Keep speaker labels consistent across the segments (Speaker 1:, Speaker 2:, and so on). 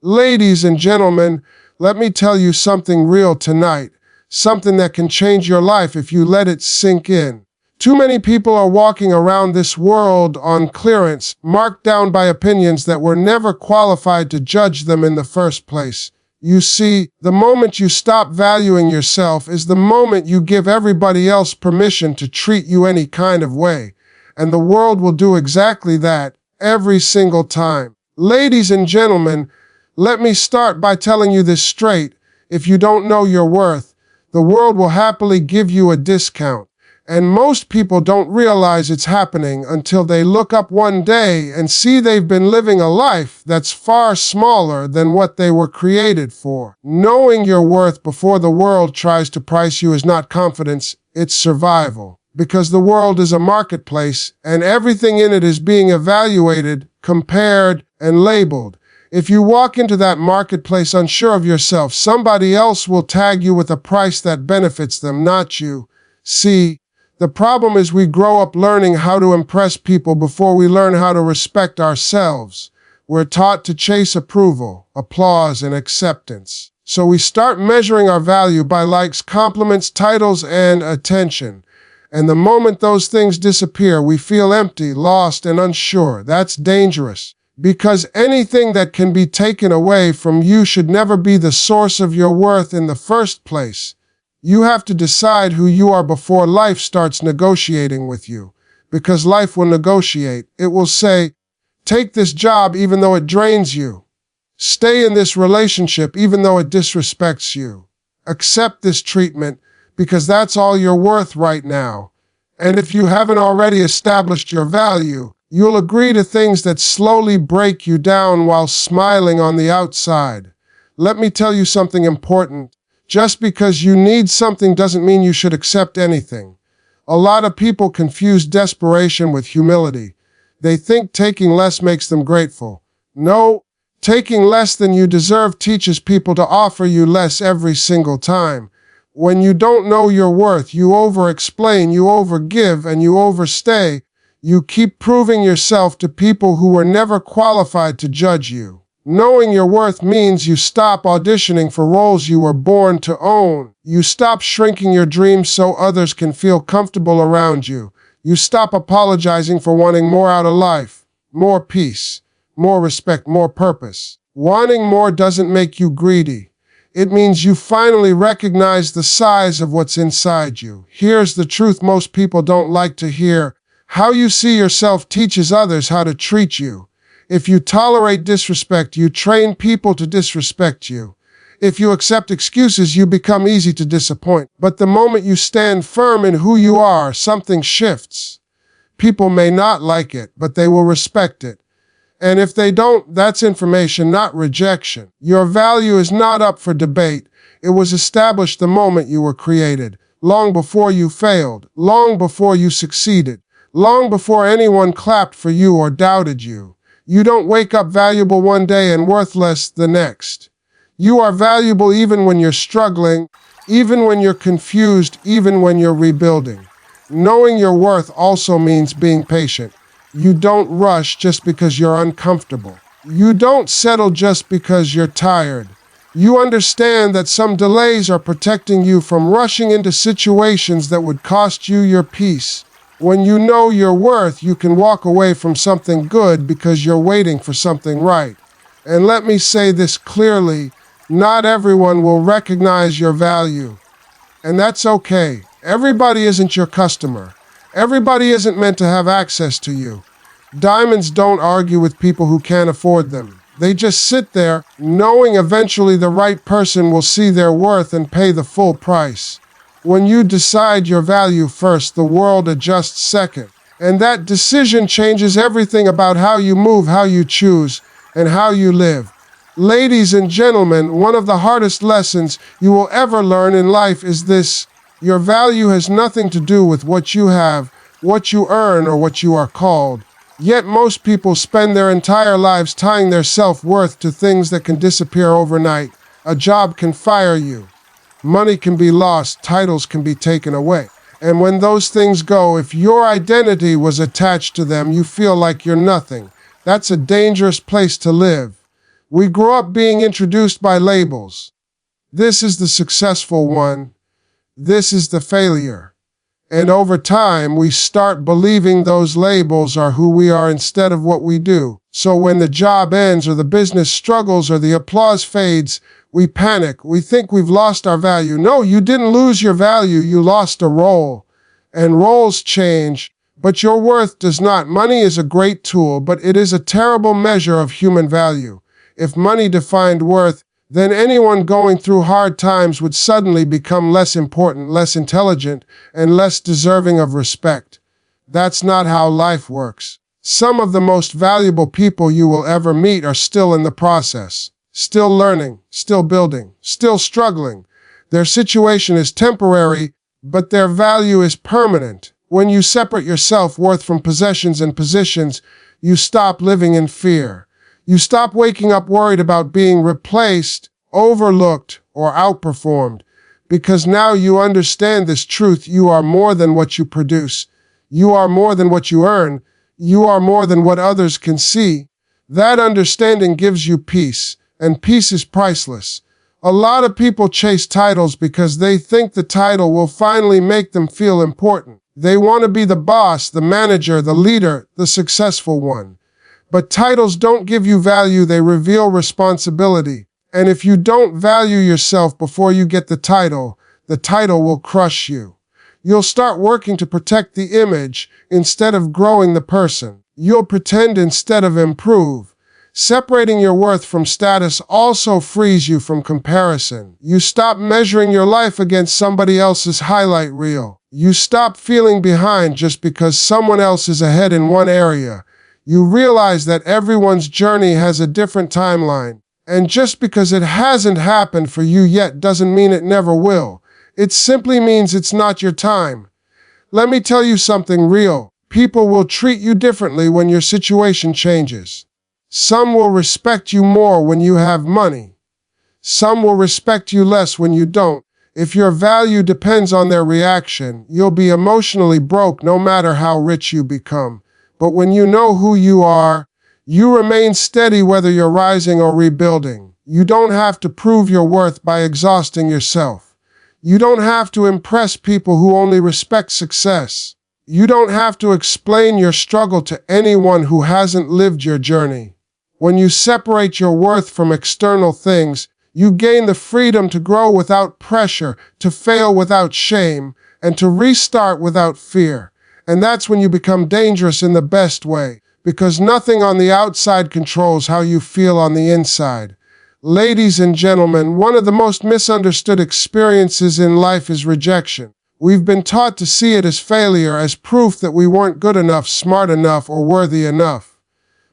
Speaker 1: Ladies and gentlemen, let me tell you something real tonight. Something that can change your life if you let it sink in. Too many people are walking around this world on clearance, marked down by opinions that were never qualified to judge them in the first place. You see, the moment you stop valuing yourself is the moment you give everybody else permission to treat you any kind of way. And the world will do exactly that every single time. Ladies and gentlemen, let me start by telling you this straight. If you don't know your worth, the world will happily give you a discount. And most people don't realize it's happening until they look up one day and see they've been living a life that's far smaller than what they were created for. Knowing your worth before the world tries to price you is not confidence, it's survival. Because the world is a marketplace and everything in it is being evaluated, compared, and labeled. If you walk into that marketplace unsure of yourself, somebody else will tag you with a price that benefits them, not you. See, the problem is we grow up learning how to impress people before we learn how to respect ourselves. We're taught to chase approval, applause, and acceptance. So we start measuring our value by likes, compliments, titles, and attention. And the moment those things disappear, we feel empty, lost, and unsure. That's dangerous. Because anything that can be taken away from you should never be the source of your worth in the first place. You have to decide who you are before life starts negotiating with you. Because life will negotiate. It will say, take this job even though it drains you. Stay in this relationship even though it disrespects you. Accept this treatment because that's all you're worth right now. And if you haven't already established your value, you'll agree to things that slowly break you down while smiling on the outside. Let me tell you something important. Just because you need something doesn't mean you should accept anything. A lot of people confuse desperation with humility. They think taking less makes them grateful. No, taking less than you deserve teaches people to offer you less every single time. When you don't know your worth, you over-explain, you over-give, and you overstay. You keep proving yourself to people who were never qualified to judge you. Knowing your worth means you stop auditioning for roles you were born to own. You stop shrinking your dreams so others can feel comfortable around you. You stop apologizing for wanting more out of life. More peace, more respect, more purpose. Wanting more doesn't make you greedy. It means you finally recognize the size of what's inside you. Here's the truth most people don't like to hear. How you see yourself teaches others how to treat you. If you tolerate disrespect, you train people to disrespect you. If you accept excuses, you become easy to disappoint. But the moment you stand firm in who you are, something shifts. People may not like it, but they will respect it. And if they don't, that's information, not rejection. Your value is not up for debate. It was established the moment you were created, long before you failed, long before you succeeded. Long before anyone clapped for you or doubted you. You don't wake up valuable one day and worthless the next. You are valuable even when you're struggling, even when you're confused, even when you're rebuilding. Knowing your worth also means being patient. You don't rush just because you're uncomfortable. You don't settle just because you're tired. You understand that some delays are protecting you from rushing into situations that would cost you your peace. When you know your worth, you can walk away from something good because you're waiting for something right. And let me say this clearly, not everyone will recognize your value. And that's okay. Everybody isn't your customer. Everybody isn't meant to have access to you. Diamonds don't argue with people who can't afford them. They just sit there, knowing eventually the right person will see their worth and pay the full price. When you decide your value first, the world adjusts second. And that decision changes everything about how you move, how you choose, and how you live. Ladies and gentlemen, one of the hardest lessons you will ever learn in life is this. Your value has nothing to do with what you have, what you earn, or what you are called. Yet most people spend their entire lives tying their self-worth to things that can disappear overnight. A job can fire you. Money can be lost, titles can be taken away. And when those things go, if your identity was attached to them, you feel like you're nothing. That's a dangerous place to live. We grow up being introduced by labels. This is the successful one. This is the failure. And over time, we start believing those labels are who we are instead of what we do. So when the job ends or the business struggles or the applause fades, we panic. We think we've lost our value. No, you didn't lose your value. You lost a role. And roles change, but your worth does not. Money is a great tool, but it is a terrible measure of human value. If money defined worth, then anyone going through hard times would suddenly become less important, less intelligent, and less deserving of respect. That's not how life works. Some of the most valuable people you will ever meet are still in the process, still learning, still building, still struggling. Their situation is temporary, but their value is permanent. When you separate your self-worth from possessions and positions, you stop living in fear. You stop waking up worried about being replaced, overlooked, or outperformed, because now you understand this truth. You are more than what you produce. You are more than what you earn. You are more than what others can see. That understanding gives you peace, and peace is priceless. A lot of people chase titles because they think the title will finally make them feel important. They want to be the boss, the manager, the leader, the successful one. But titles don't give you value, they reveal responsibility. And if you don't value yourself before you get the title will crush you. You'll start working to protect the image instead of growing the person. You'll pretend instead of improve. Separating your worth from status also frees you from comparison. You stop measuring your life against somebody else's highlight reel. You stop feeling behind just because someone else is ahead in one area. You realize that everyone's journey has a different timeline. And just because it hasn't happened for you yet doesn't mean it never will. It simply means it's not your time. Let me tell you something real. People will treat you differently when your situation changes. Some will respect you more when you have money. Some will respect you less when you don't. If your value depends on their reaction, you'll be emotionally broke no matter how rich you become. But when you know who you are, you remain steady whether you're rising or rebuilding. You don't have to prove your worth by exhausting yourself. You don't have to impress people who only respect success. You don't have to explain your struggle to anyone who hasn't lived your journey. When you separate your worth from external things, you gain the freedom to grow without pressure, to fail without shame, and to restart without fear. And that's when you become dangerous in the best way, because nothing on the outside controls how you feel on the inside. Ladies and gentlemen, one of the most misunderstood experiences in life is rejection. We've been taught to see it as failure, as proof that we weren't good enough, smart enough, or worthy enough.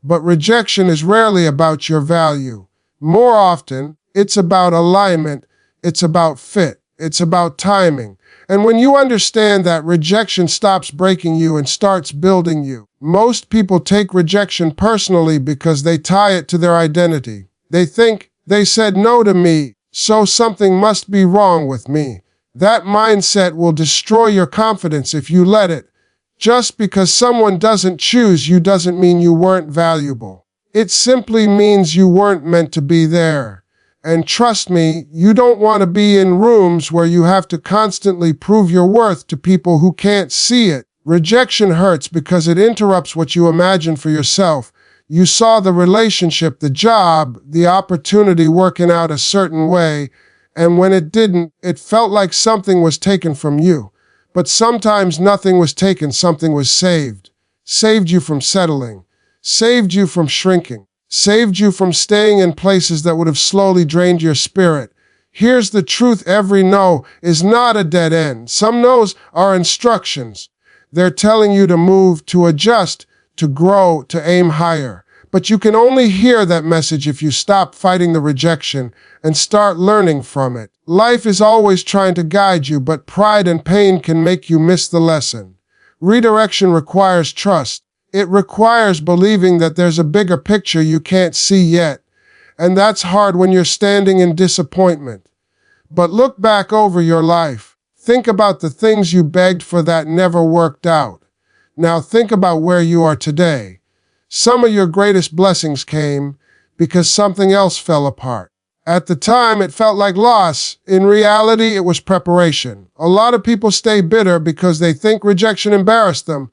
Speaker 1: But rejection is rarely about your value. More often, it's about alignment, it's about fit, it's about timing. And when you understand that, rejection stops breaking you and starts building you. Most people take rejection personally because they tie it to their identity. They think, they said no to me, so something must be wrong with me. That mindset will destroy your confidence if you let it. Just because someone doesn't choose you doesn't mean you weren't valuable. It simply means you weren't meant to be there. And trust me, you don't want to be in rooms where you have to constantly prove your worth to people who can't see it. Rejection hurts because it interrupts what you imagine for yourself. You saw the relationship, the job, the opportunity working out a certain way, and when it didn't, it felt like something was taken from you. But sometimes nothing was taken, something was saved. Saved you from settling. Saved you from shrinking. Saved you from staying in places that would have slowly drained your spirit. Here's the truth, every no is not a dead end. Some no's are instructions. They're telling you to move, to adjust, to grow, to aim higher. But you can only hear that message if you stop fighting the rejection and start learning from it. Life is always trying to guide you, but pride and pain can make you miss the lesson. Redirection requires trust. It requires believing that there's a bigger picture you can't see yet. And that's hard when you're standing in disappointment. But look back over your life. Think about the things you begged for that never worked out. Now think about where you are today. Some of your greatest blessings came because something else fell apart. At the time, it felt like loss. In reality, it was preparation. A lot of people stay bitter because they think rejection embarrassed them.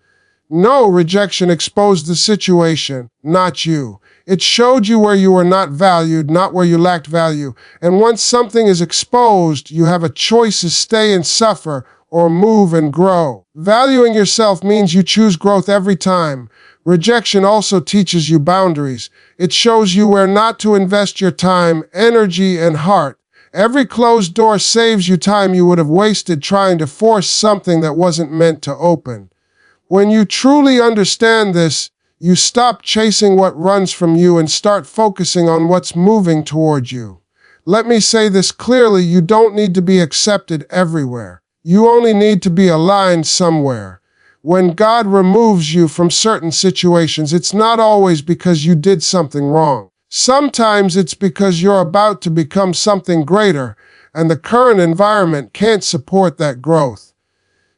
Speaker 1: No, rejection exposed the situation, not you. It showed you where you were not valued, not where you lacked value. And once something is exposed, you have a choice to stay and suffer or move and grow. Valuing yourself means you choose growth every time. Rejection also teaches you boundaries. It shows you where not to invest your time, energy, and heart. Every closed door saves you time you would have wasted trying to force something that wasn't meant to open. When you truly understand this, you stop chasing what runs from you and start focusing on what's moving toward you. Let me say this clearly, you don't need to be accepted everywhere. You only need to be aligned somewhere. When God removes you from certain situations, it's not always because you did something wrong. Sometimes it's because you're about to become something greater, and the current environment can't support that growth.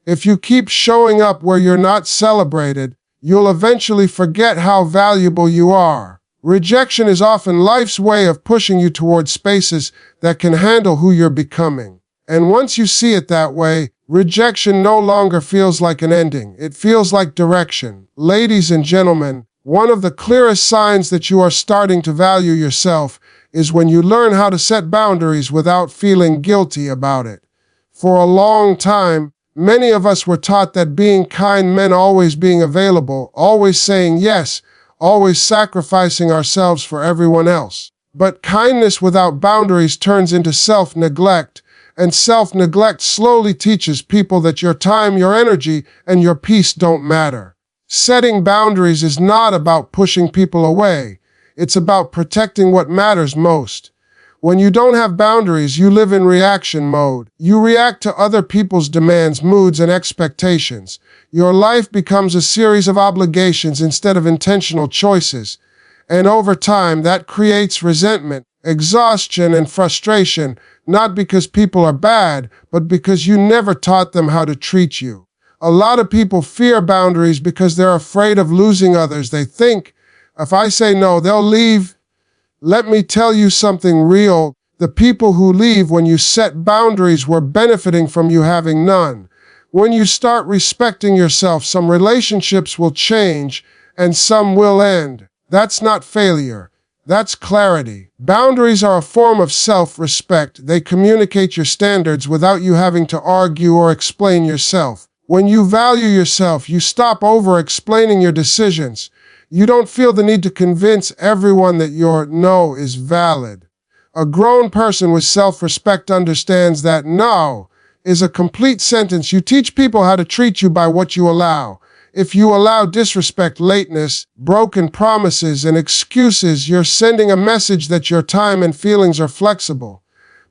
Speaker 1: If you keep showing up where you're not celebrated, you'll eventually forget how valuable you are. Rejection is often life's way of pushing you towards spaces that can handle who you're becoming. And once you see it that way, rejection no longer feels like an ending. It feels like direction. Ladies and gentlemen, one of the clearest signs that you are starting to value yourself is when you learn how to set boundaries without feeling guilty about it. For a long time, many of us were taught that being kind meant always being available, always saying yes, always sacrificing ourselves for everyone else. But kindness without boundaries turns into self-neglect, and self-neglect slowly teaches people that your time, your energy, and your peace don't matter. Setting boundaries is not about pushing people away. It's about protecting what matters most. When you don't have boundaries, you live in reaction mode. You react to other people's demands, moods, and expectations. Your life becomes a series of obligations instead of intentional choices. And over time, that creates resentment, exhaustion, and frustration, not because people are bad, but because you never taught them how to treat you. A lot of people fear boundaries because they're afraid of losing others. They think, if I say no, they'll leave. Let me tell you something real. The people who leave when you set boundaries were benefiting from you having none. When you start respecting yourself, some relationships will change and some will end. That's not failure. That's clarity. Boundaries are a form of self-respect. They communicate your standards without you having to argue or explain yourself. When you value yourself, you stop over-explaining your decisions. You don't feel the need to convince everyone that your no is valid. A grown person with self-respect understands that no is a complete sentence. You teach people how to treat you by what you allow. If you allow disrespect, lateness, broken promises, and excuses, you're sending a message that your time and feelings are flexible.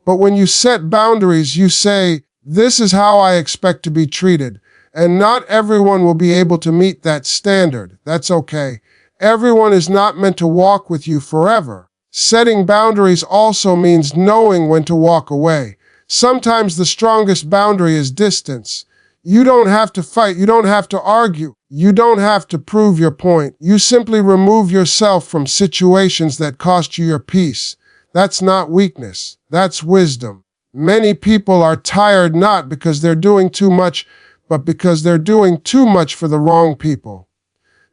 Speaker 1: But when you set boundaries, you say, this is how I expect to be treated. And not everyone will be able to meet that standard. That's okay. Everyone is not meant to walk with you forever. Setting boundaries also means knowing when to walk away. Sometimes the strongest boundary is distance. You don't have to fight. You don't have to argue. You don't have to prove your point. You simply remove yourself from situations that cost you your peace. That's not weakness. That's wisdom. Many people are tired not because they're doing too much, but because they're doing too much for the wrong people.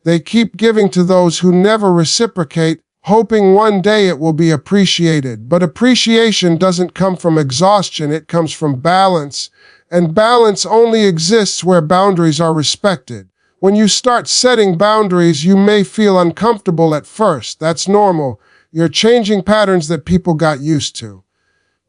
Speaker 1: They keep giving to those who never reciprocate, hoping one day it will be appreciated. But appreciation doesn't come from exhaustion, it comes from balance. And balance only exists where boundaries are respected. When you start setting boundaries, you may feel uncomfortable at first. That's normal. You're changing patterns that people got used to.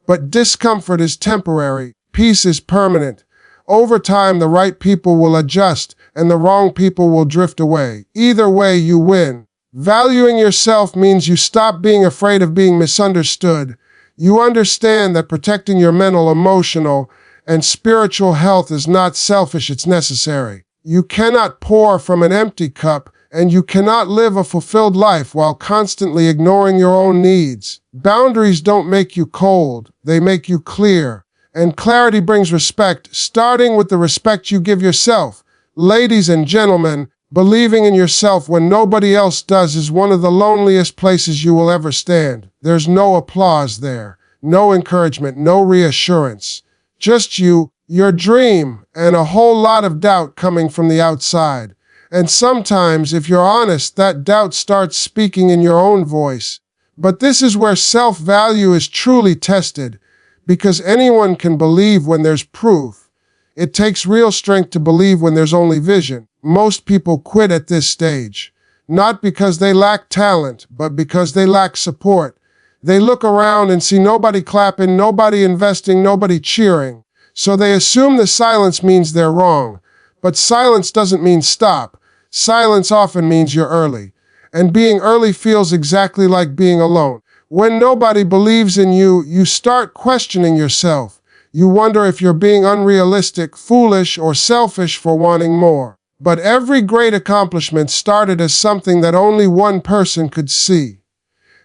Speaker 1: But discomfort is temporary. Peace is permanent. Over time, the right people will adjust and the wrong people will drift away. Either way, you win. Valuing yourself means you stop being afraid of being misunderstood. You understand that protecting your mental, emotional, and spiritual health is not selfish, it's necessary. You cannot pour from an empty cup, and you cannot live a fulfilled life while constantly ignoring your own needs. Boundaries don't make you cold, they make you clear. And clarity brings respect, starting with the respect you give yourself. Ladies and gentlemen, Believing in yourself when nobody else does is one of the loneliest places you will ever stand. There's no applause there, no encouragement, no reassurance. Just you, your dream, and a whole lot of doubt coming from the outside. And sometimes, if you're honest, that doubt starts speaking in your own voice. But this is where self-value is truly tested, because anyone can believe when there's proof. It takes real strength to believe when there's only vision. Most people quit at this stage, not because they lack talent, but because they lack support. They look around and see nobody clapping, nobody investing, nobody cheering. So they assume the silence means they're wrong. But silence doesn't mean stop. Silence often means you're early. And being early feels exactly like being alone. When nobody believes in you, you start questioning yourself. You wonder if you're being unrealistic, foolish, or selfish for wanting more. But every great accomplishment started as something that only one person could see.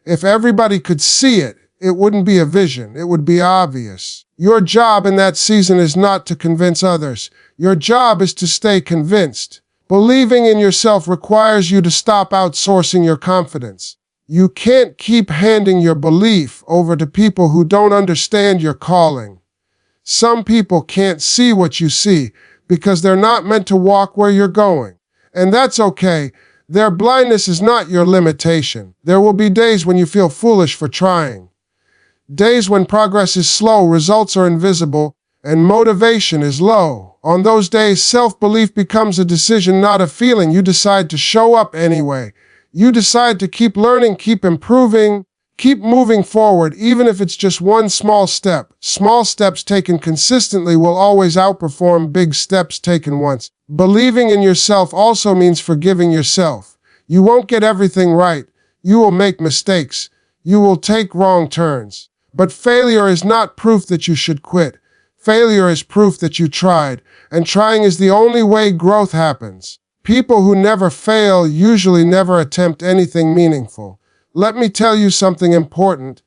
Speaker 1: If everybody could see it, it wouldn't be a vision, it would be obvious. Your job in that season is not to convince others. Your job is to stay convinced. Believing in yourself requires you to stop outsourcing your confidence. You can't keep handing your belief over to people who don't understand your calling. Some people can't see what you see because they're not meant to walk where you're going. And that's okay. Their blindness is not your limitation. There will be days when you feel foolish for trying. Days when progress is slow, results are invisible, and motivation is low. On those days, self-belief becomes a decision, not a feeling. You decide to show up anyway. You decide to keep learning, keep improving, keep moving forward, even if it's just one small step. Small steps taken consistently will always outperform big steps taken once. Believing in yourself also means forgiving yourself. You won't get everything right. You will make mistakes. You will take wrong turns. But failure is not proof that you should quit. Failure is proof that you tried, and trying is the only way growth happens. People who never fail usually never attempt anything meaningful. Let me tell you something important.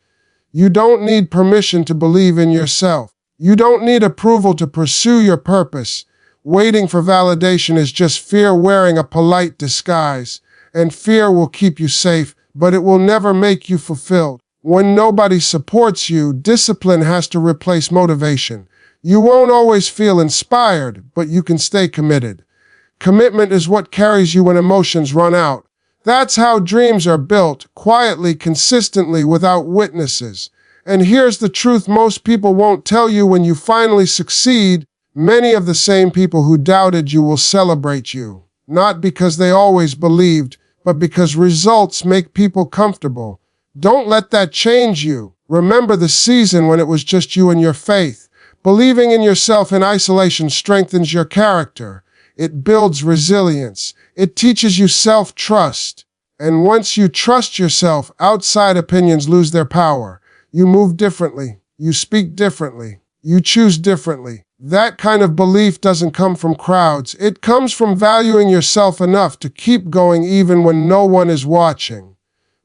Speaker 1: You don't need permission to believe in yourself. You don't need approval to pursue your purpose. Waiting for validation is just fear wearing a polite disguise, and fear will keep you safe, but it will never make you fulfilled. When nobody supports you, discipline has to replace motivation. You won't always feel inspired, but you can stay committed. Commitment is what carries you when emotions run out. That's how dreams are built, quietly, consistently, without witnesses. And here's the truth most people won't tell you: when you finally succeed, many of the same people who doubted you will celebrate you. Not because they always believed, but because results make people comfortable. Don't let that change you. Remember the season when it was just you and your faith. Believing in yourself in isolation strengthens your character. It builds resilience. It teaches you self-trust. And once you trust yourself, outside opinions lose their power. You move differently. You speak differently. You choose differently. That kind of belief doesn't come from crowds. It comes from valuing yourself enough to keep going even when no one is watching.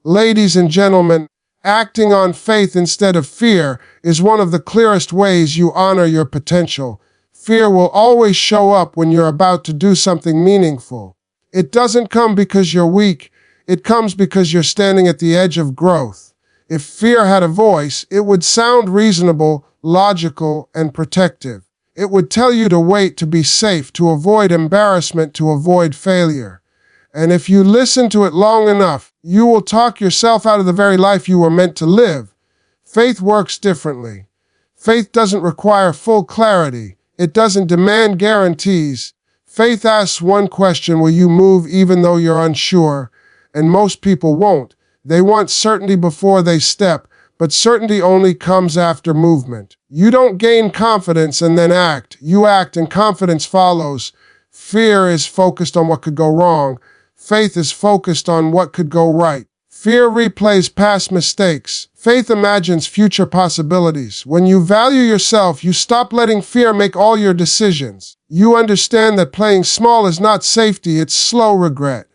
Speaker 1: Ladies and gentlemen, acting on faith instead of fear is one of the clearest ways you honor your potential. Fear will always show up when you're about to do something meaningful. It doesn't come because you're weak. It comes because you're standing at the edge of growth. If fear had a voice, it would sound reasonable, logical, and protective. It would tell you to wait, to be safe, to avoid embarrassment, to avoid failure. And if you listen to it long enough, you will talk yourself out of the very life you were meant to live. Faith works differently. Faith doesn't require full clarity. It doesn't demand guarantees. Faith asks one question: will you move even though you're unsure? And most people won't. They want certainty before they step, but certainty only comes after movement. You don't gain confidence and then act. You act and confidence follows. Fear is focused on what could go wrong. Faith is focused on what could go right. Fear replays past mistakes. Faith imagines future possibilities. When you value yourself, you stop letting fear make all your decisions. You understand that playing small is not safety, it's slow regret.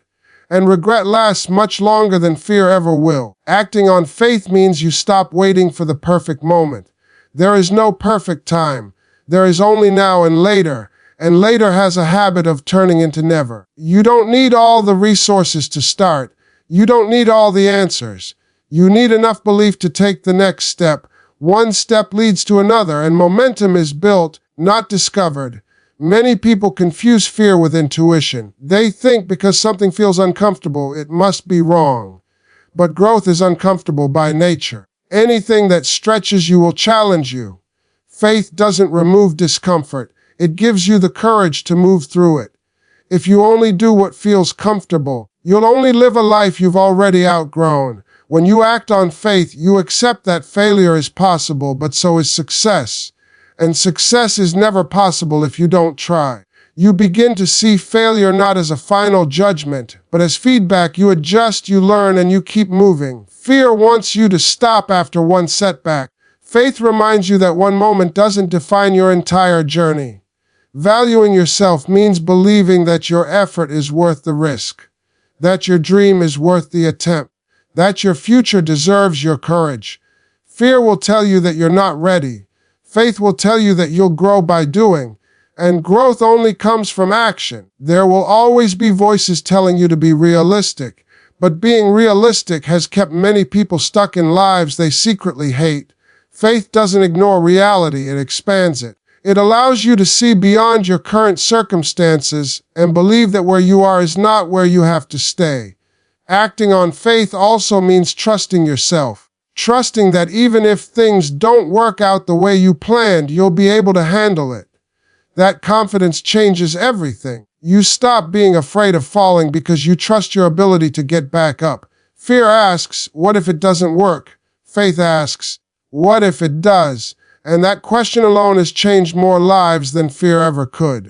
Speaker 1: And regret lasts much longer than fear ever will. Acting on faith means you stop waiting for the perfect moment. There is no perfect time. There is only now and later. and later has a habit of turning into never. You don't need all the resources to start. You don't need all the answers. You need enough belief to take the next step. One step leads to another, and momentum is built, not discovered. Many people confuse fear with intuition. They think because something feels uncomfortable, it must be wrong. But growth is uncomfortable by nature. Anything that stretches you will challenge you. Faith doesn't remove discomfort. It gives you the courage to move through it. If you only do what feels comfortable, you'll only live a life you've already outgrown. When you act on faith, you accept that failure is possible, but so is success. And success is never possible if you don't try. You begin to see failure not as a final judgment, but as feedback. You adjust, you learn, and you keep moving. Fear wants you to stop after one setback. Faith reminds you that one moment doesn't define your entire journey. Valuing yourself means believing that your effort is worth the risk, that your dream is worth the attempt, that your future deserves your courage. Fear will tell you that you're not ready. Faith will tell you that you'll grow by doing, and growth only comes from action. There will always be voices telling you to be realistic, but being realistic has kept many people stuck in lives they secretly hate. Faith doesn't ignore reality, it expands it. It allows you to see beyond your current circumstances and believe that where you are is not where you have to stay. Acting on faith also means trusting yourself. Trusting that even if things don't work out the way you planned, you'll be able to handle it. That confidence changes everything. You stop being afraid of falling because you trust your ability to get back up. Fear asks, what if it doesn't work? Faith asks, what if it does? And that question alone has changed more lives than fear ever could.